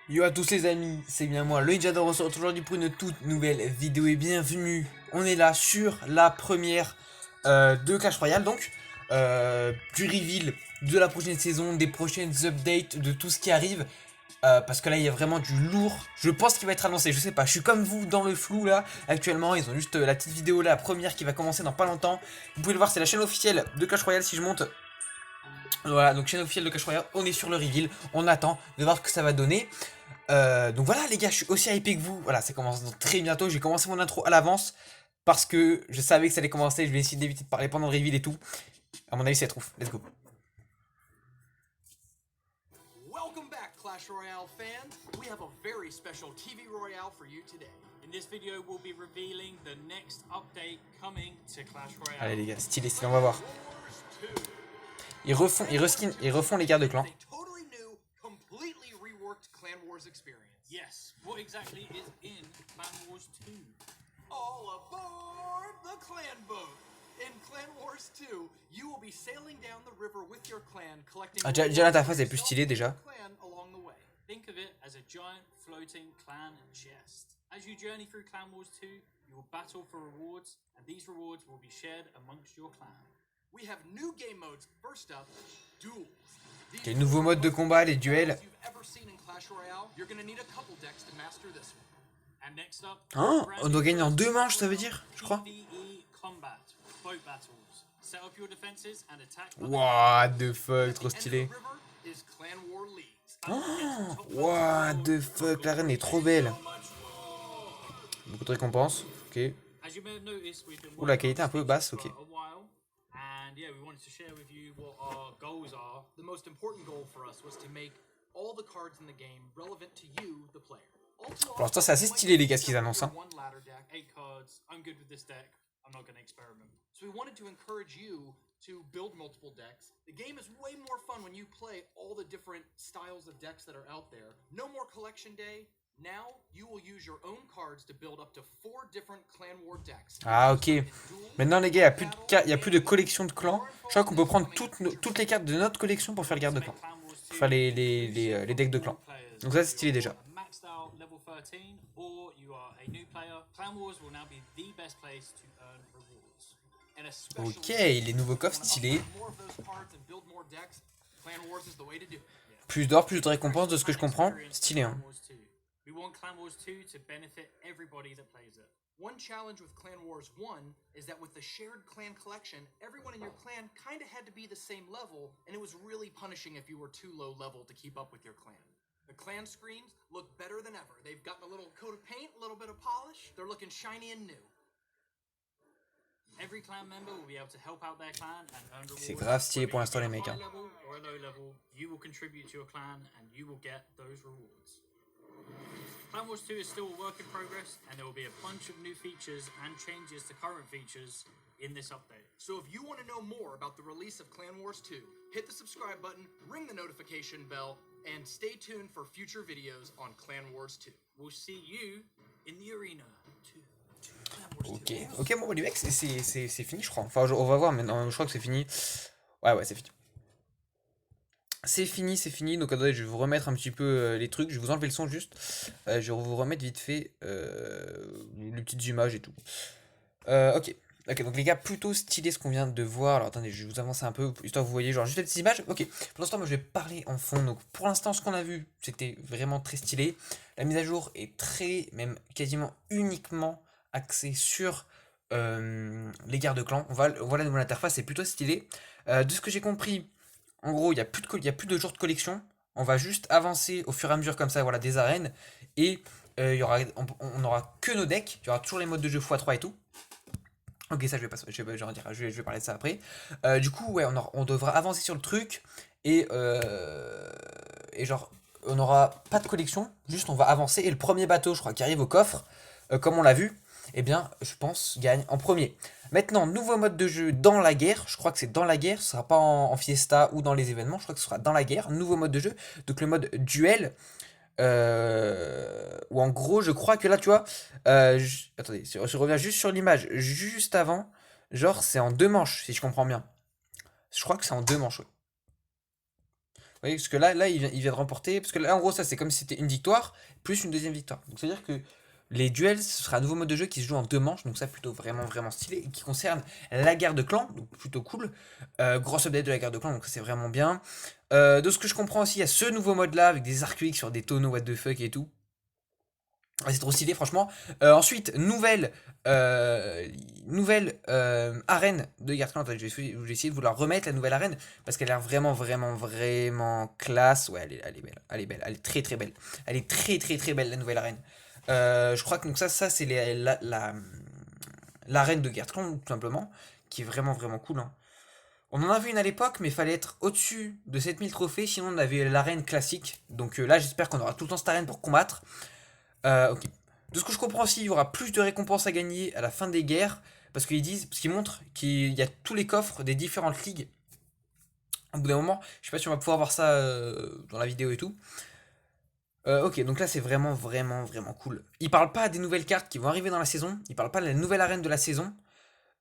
Yo à tous les amis, c'est bien moi, le Ninja, on se retrouve aujourd'hui pour une toute nouvelle vidéo et bienvenue. On est là sur la première de Clash Royale, donc du reveal de la prochaine saison, des prochaines updates, de tout ce qui arrive. Parce que là il y a vraiment du lourd. Je pense qu'il va être annoncé, je sais pas, je suis comme vous dans le flou là actuellement. Ils ont juste la petite vidéo là, la première qui va commencer dans pas longtemps. Vous pouvez le voir, c'est la chaîne officielle de Clash Royale. Si je monte, voilà, donc chaîne officielle de Clash Royale, on est sur le reveal, on attend de voir ce que ça va donner. Donc voilà les gars, je suis aussi hypé que vous. Voilà, ça commence donc très bientôt. J'ai commencé mon intro à l'avance parce que je savais que ça allait commencer. Je vais essayer d'éviter de parler pendant le reveal et tout. À mon avis, c'est trop. Let's go. Welcome back, Clash Royale fans. We have a very special TV Royale for you today. In this video, we'll be revealing the next update coming to Clash Royale. Allez les gars, stylé, stylé, on va voir. Ils refont les guerres de clan. A totally new, completely reworked Clan Wars experience. Yes, what exactly is in Clan Wars 2? All aboard the clan boat. In Clan Wars 2, you will be sailing down the river with your clan, collecting Ah, déjà l'interface est plus stylée déjà. clan along the way. Think of it as a giant floating clan chest. As you journey through Clan Wars 2, you will battle for rewards, and these rewards will be shared amongst your clan. We have new game modes. First up, duels. Les nouveaux modes de combat, les duels. You've ever seen in Clash Royale, you're gonna need a couple decks to master this one. And next up, Hein, on doit gagner en 2 manches, ça veut dire, je crois. PvE combat, boat battles. Set up your defenses and attack. What the fuck, trop At the end stylé. of the river is Clan War Leagues. Oh, what the fuck, la reine est trop belle. Beaucoup de récompenses, ok. As you may have noticed, we've been Ouh, la working qualité on un peu this basse, for ok. a while, and yeah, we wanted to share with you what our goals are. The most important goal for us was to make all the cards in the game relevant to you, the player. Pour l'instant, c'est assez stylé les gars ce qu'ils annoncent. Hein. One ladder deck. 8 cards. I'm good with this deck. I'm not going to experiment. So we wanted to encourage you to build multiple decks. The game is way more fun when you play all the different styles of decks that are out there. No more collection day. Now you will use your own cards to build up to 4 different Clan War decks. Ah ok. Maintenant les gars, il y a plus de collection de clans. Je crois qu'on peut prendre toutes les cartes de notre collection pour faire le garde de clan. Clan Wars 2, Pour faire les decks de clans. players. Donc ça c'est stylé déjà. Maxed out level 13, or you are a new player. Clan Wars will now be the best place to earn rewards. And especially Ok, les nouveaux coffres stylés. more of those cards and build more decks, Clan Wars is the way to do it. Plus d'or, plus de récompenses de ce que je comprends. Experience Stylé hein. Clan Wars 2. We want Clan Wars 2 to benefit everybody that plays it. One challenge with Clan Wars 1 is that with the shared clan collection, everyone in your clan kind of had to be the same level, and it was really punishing if you were too low level to keep up with your clan. The clan screens look better than ever. They've gotten a little coat of paint, a little bit of polish. They're looking shiny and new. Every clan member will be able to help out their clan and earn rewards. C'est grave stylé pour l'instant les mecs. High Hein. level or a low level, you will contribute to your clan and you will get those rewards. Clan Wars 2 is still a work in progress, and there will be a bunch of new features and changes to current features in this update. So if you want to know more about the release of Clan Wars 2, hit the subscribe button, ring the notification bell, and stay tuned for future videos on Clan Wars 2. We'll see you in the arena. Ok, ok bon les mecs c'est fini je crois. Enfin on va voir mais non, je crois que c'est fini. Ouais c'est fini. C'est fini, donc attendez, je vais vous remettre un petit peu les trucs, je vais vous enlever le son juste. Je vais vous remettre vite fait les petites images et tout. Ok, donc les gars, plutôt stylé ce qu'on vient de voir. Alors attendez, je vais vous avancer un peu, histoire que vous voyez, genre juste les petites images. Ok, pour l'instant, moi je vais parler en fond. Donc pour l'instant, ce qu'on a vu, c'était vraiment très stylé. La mise à jour est très, même quasiment uniquement axée sur les guerres de clans. On voit la nouvelle interface, c'est plutôt stylé. De ce que j'ai compris, en gros, il y a plus de jours de collection. On va juste avancer au fur et à mesure comme ça, voilà, des arènes. Et on aura que nos decks. Il y aura toujours les modes de jeu x3 et tout. Ok, ça je vais pas, je vais parler de ça après. Du coup, ouais, on devra avancer sur le truc. Et genre, on n'aura pas de collection. Juste, on va avancer. Et le premier bateau, je crois, qui arrive au coffre, comme on l'a vu, eh bien, je pense, gagne en premier. Maintenant, nouveau mode de jeu dans la guerre. Je crois que c'est dans la guerre. Ce sera pas en fiesta ou dans les événements. Je crois que ce sera dans la guerre. Nouveau mode de jeu. Donc le mode duel. Ou en gros, je crois que là, tu vois. Attendez, je reviens juste sur l'image. Juste avant. Genre, c'est en 2 manches, si je comprends bien. Je crois que c'est en 2 manches, ouais. voyez, parce que là il vient de remporter. Parce que là, en gros, ça, c'est comme si c'était une victoire, plus une deuxième victoire. Donc, c'est-à-dire que les duels, ce sera un nouveau mode de jeu qui se joue en 2 manches. Donc, ça, plutôt vraiment stylé. Et qui concerne la guerre de clans. Donc, plutôt cool. Grosse update de la guerre de clans. Donc, c'est vraiment bien. De ce que je comprends aussi, il y a ce nouveau mode-là avec des arcs sur des tonneaux, what the fuck et tout. Ah, c'est trop stylé, franchement. Ensuite, arène de Garde-Clan. Attends, je vais essayer de vous la remettre, la nouvelle arène, parce qu'elle a l'air vraiment classe. Ouais, elle est belle. Elle est belle. Elle est très belle. Elle est très belle, la nouvelle arène. Je crois que donc ça c'est l'arène de Garde-Clan, tout simplement, qui est vraiment cool, hein. On en avait une à l'époque, mais il fallait être au-dessus de 7000 trophées, sinon on avait l'arène classique. Donc là, j'espère qu'on aura tout le temps cette arène pour combattre. Ok. De ce que je comprends aussi, il y aura plus de récompenses à gagner à la fin des guerres. Parce qu'ils montrent qu'il y a tous les coffres des différentes ligues. Au bout d'un moment, je sais pas si on va pouvoir voir ça dans la vidéo et tout. Ok, donc là c'est vraiment cool. Ils parlent pas des nouvelles cartes qui vont arriver dans la saison. Ils parlent pas de la nouvelle arène de la saison.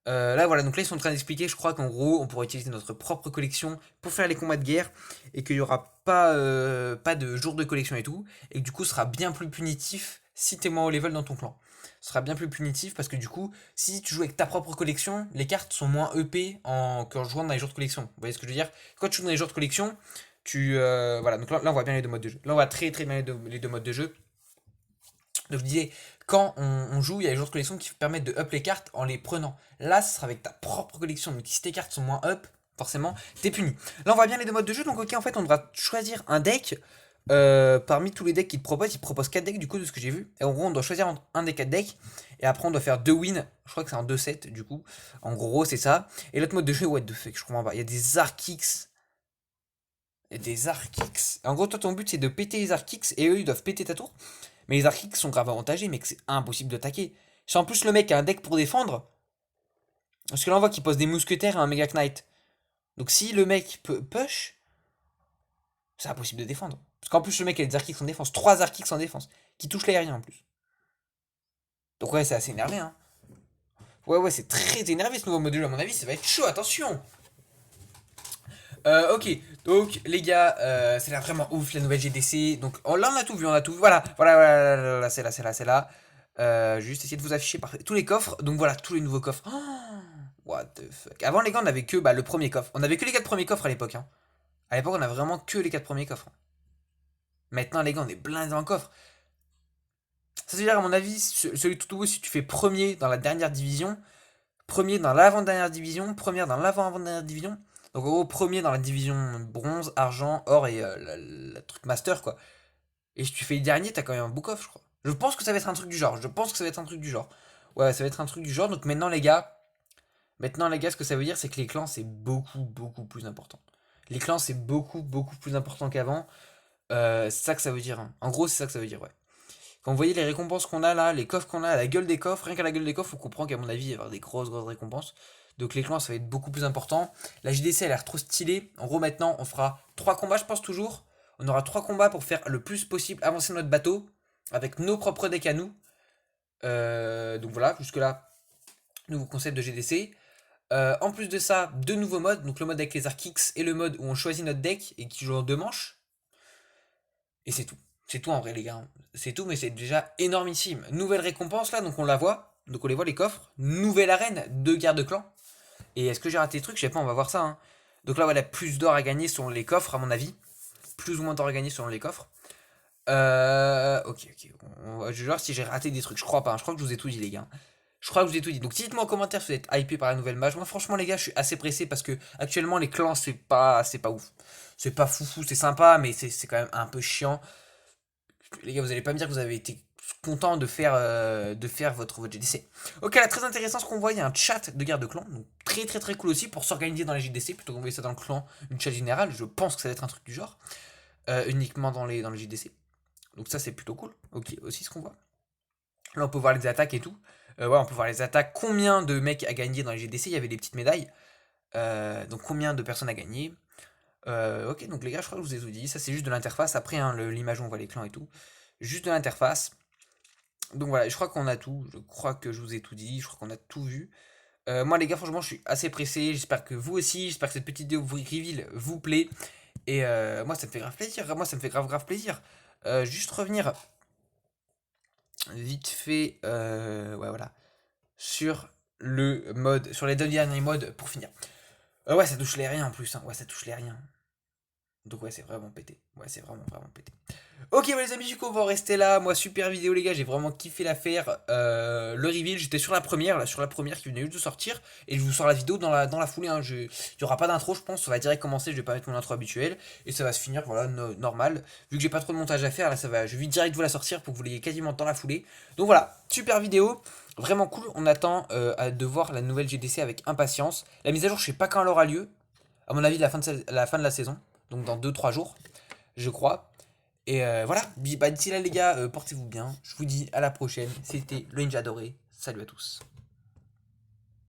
Là voilà, donc là ils sont en train d'expliquer, je crois qu'en gros on pourra utiliser notre propre collection pour faire les combats de guerre et qu'il n'y aura pas de jour de collection et tout, et que du coup ce sera bien plus punitif si t'es moins haut level dans ton clan. Ce sera bien plus punitif parce que du coup, si tu joues avec ta propre collection, les cartes sont moins EP qu'en jouant dans les jours de collection. Vous voyez ce que je veux dire? Quand tu joues dans les jours de collection, voilà, donc là on voit bien les deux modes de jeu. Là on voit très bien les deux modes de jeu. Donc je disais, quand on joue, il y a les jours de collection qui permettent de up les cartes en les prenant. Là, ce sera avec ta propre collection. Donc si tes cartes sont moins up, forcément, t'es puni. Là, on voit bien les deux modes de jeu. Donc ok, en fait, on devra choisir un deck. Parmi tous les decks qu'ils te proposent, ils te proposent 4 decks du coup de ce que j'ai vu. Et en gros, on doit choisir un des 4 decks. Et après, on doit faire 2 wins. Je crois que c'est en 2-7 du coup. En gros, c'est ça. Et l'autre mode de jeu, what the fuck, je comprends pas. Il y a des Arkix. Et des Arkix. En gros, toi, ton but, c'est de péter les Arkix. Et eux, ils doivent péter ta tour. Mais les Arkix sont grave avantagés, mais que c'est impossible d'attaquer. Si en plus le mec a un deck pour défendre, parce que là on voit qu'il pose des mousquetaires et un Mega Knight. Donc si le mec peut push, c'est impossible de défendre. Parce qu'en plus le mec a des Arkix en défense, 3 Arkix en défense, qui touchent l'aérien en plus. Donc ouais, c'est assez énervé, hein. Ouais, c'est très énervé ce nouveau module, à mon avis, ça va être chaud, attention. Ok, donc les gars, c'est là vraiment ouf la nouvelle GDC. Donc là on a tout vu, Voilà, c'est là. Juste essayer de vous afficher tous les coffres. Donc voilà, tous les nouveaux coffres. Oh, what the fuck. Avant les gars, on avait que le premier coffre. On avait que les 4 premiers coffres à l'époque, hein. À l'époque, on a vraiment que les 4 premiers coffres. Maintenant les gars, on est blindés en coffre. Ça veut dire à mon avis, celui tout haut, si tu fais premier dans la dernière division, premier dans l'avant-dernière division, premier dans l'avant-avant-dernière division. Donc en gros, premier dans la division bronze, argent, or et la truc master, quoi. Et si tu fais le dernier, t'as quand même un book off, je crois. Je pense que ça va être un truc du genre. Ouais, ça va être un truc du genre. Donc maintenant les gars, ce que ça veut dire, c'est que les clans, c'est beaucoup plus important. Les clans, c'est beaucoup plus important qu'avant. C'est ça que ça veut dire, hein. En gros, c'est ça que ça veut dire, ouais. Quand vous voyez les récompenses qu'on a là, les coffres qu'on a, la gueule des coffres, rien qu'à la gueule des coffres, on comprend qu'à mon avis, il va y avoir des grosses récompenses. Donc les clans, ça va être beaucoup plus important. La JDC a l'air trop stylée. En gros, maintenant, on fera 3 combats, je pense toujours. On aura 3 combats pour faire le plus possible avancer notre bateau avec nos propres decks à nous. Donc voilà, jusque-là, nouveau concept de GDC. En plus de ça, 2 nouveaux modes. Donc le mode avec les Arkix et le mode où on choisit notre deck et qui joue en 2 manches. Et c'est tout. C'est tout en vrai, les gars. C'est tout, mais c'est déjà énormissime. Nouvelle récompense là, donc on la voit. Donc on les voit, les coffres. Nouvelle arène, 2 guerres de clans. Et est-ce que j'ai raté des trucs? Je sais pas, on va voir ça, hein. Donc là, voilà, plus d'or à gagner selon les coffres, à mon avis. Plus ou moins d'or à gagner selon les coffres. Ok. Je vais voir si j'ai raté des trucs. Je crois pas, hein. Je crois que je vous ai tout dit, les gars. Je crois que je vous ai tout dit. Donc dites-moi en commentaire si vous êtes hypé par la nouvelle mage. Moi, franchement, les gars, je suis assez pressé parce que actuellement, les clans, c'est pas ouf. C'est pas foufou, c'est sympa, mais c'est quand même un peu chiant. Les gars, vous allez pas me dire que vous avez été content de faire votre GDC. Ok, là, très intéressant ce qu'on voit, il y a un chat de guerre de clan, donc très cool aussi pour s'organiser dans les GDC, plutôt qu'envoyer ça dans le clan, une chat générale, je pense que ça va être un truc du genre, uniquement dans les GDC. Donc ça c'est plutôt cool, ok, aussi ce qu'on voit. Là on peut voir les attaques et tout, ouais on peut voir les attaques, combien de mecs a gagné dans les GDC, il y avait des petites médailles, donc combien de personnes a gagné. Ok, donc les gars, je crois que je vous ai tout dit. Ça, c'est juste de l'interface. Après, hein, l'image où on voit les clans et tout. Juste de l'interface. Donc voilà, je crois qu'on a tout. Je crois que je vous ai tout dit. Je crois qu'on a tout vu. Moi, les gars, franchement, je suis assez pressé. J'espère que vous aussi. J'espère que cette petite vidéo reveal vous plaît. Et moi, ça me fait grave plaisir. Moi, ça me fait grave plaisir. Juste revenir vite fait, ouais, voilà, sur le mode, sur les deux derniers modes pour finir. Ouais, ça touche les riens en plus, hein. Ouais, ça touche les riens. Donc ouais, c'est vraiment pété. Ouais, c'est vraiment pété. Ok, bah, les amis, du coup, on va en rester là. Moi, super vidéo, les gars. J'ai vraiment kiffé l'affaire. Le reveal, j'étais sur la première, là, sur la première qui venait juste de sortir. Et je vous sors la vidéo dans la foulée. Hein. Il n'y aura pas d'intro, je pense. Ça va direct commencer. Je vais pas mettre mon intro habituel. Et ça va se finir, voilà, normal. Vu que j'ai pas trop de montage à faire, là, ça va. Je vais direct vous la sortir pour que vous l'ayez quasiment dans la foulée. Donc voilà, super vidéo. Vraiment cool. On attend de voir la nouvelle GDC avec impatience. La mise à jour, je sais pas quand elle aura lieu. À mon avis, la fin de la saison. Donc dans 2-3 jours, je crois. Et voilà, bah, d'ici là les gars, portez-vous bien. Je vous dis à la prochaine. C'était le Ninja Doré. Salut à tous.